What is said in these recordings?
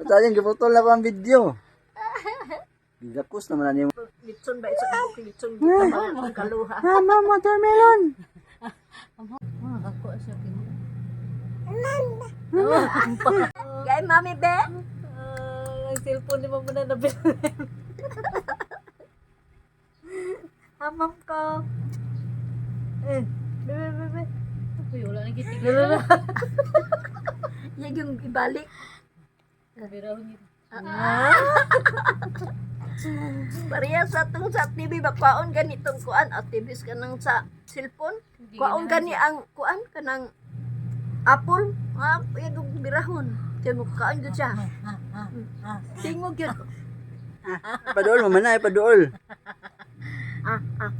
Sayang, giputol na ko ang video. Gagakos naman na niyo. Litson ba isa ko litson kita mga kaluha. Mama, watermelon. Ako siya kini. Gay mami be. Ang cellphone ni mama na nabil. Amam ko. Bebe. Uy, wala nang kitig. Yan yung ibalik. Birahon niya. Pareha sa tong sa TV bakwaon ganitong kuan activist ka nang sa cellphone. Kuan gani ang kuan kanang apple. Yung birahon. Diyan mo kaon gyud siya. Tingog gyud. Paduol, mamanay, paduol.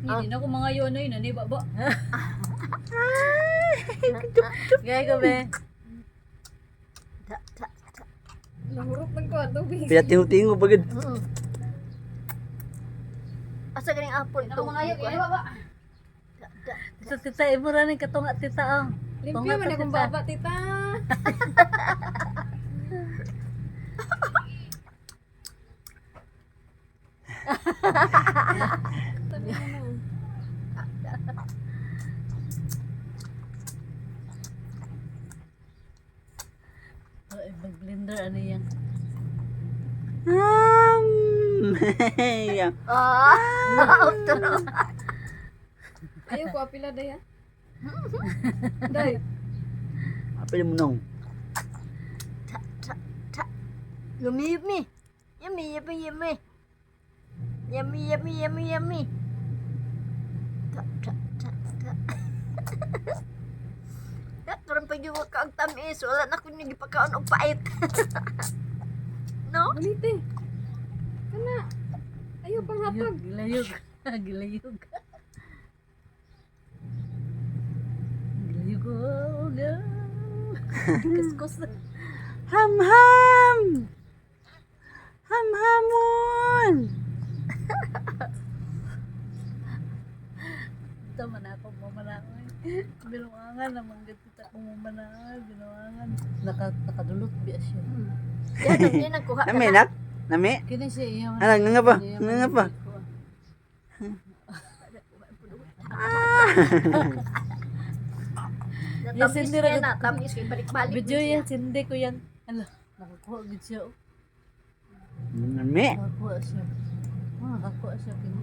Hindi na ko mga yonoy na ni baba. Gaya ko be. Nahurot man ko ato be. Kaya tingo-tingo pagod. Asa ganing apple Ako tong mga yo kaya baba. Sa tita imo ra ni katunga tita oh. Limpyo man akong baba, tita. Mag-blender ano yan. Yan. Ayaw ko apila day ha. Day. Apil mo nung. Yummy. Yummy. Yummy. Karon pa yung ka ang tamis, wala na ko nang gipakaon og pait. No? Balite. Kana. Ayaw pang hapag. Gilayog. Gilayog. Gilayog. Oh, no. Kuskus. Ham-ham! Ham-hamon! Ito man ako mamanakay. Binuangan naman gatita kong mamanakay. Binuangan. Nakadulot biya siya. Yan ang kuha ka Nami, na. nak? Nami? Kini siya iya. Alang, nga pa? Nga pa? Natamis Yes, hindi niya ra- na, tamis kay balik-balik. Video din siya. yan, sindi ko yan. Ala, nakakuha gid siya. Oh. Nami? Nakakuha siya. Nakakuha siya. Kini.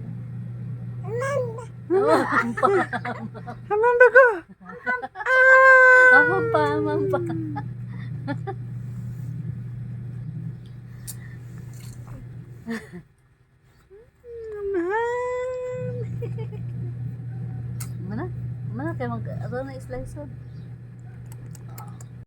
Hamam ba ko? Amam pa. Hamam. Mana kayo mag... Ano na slice on?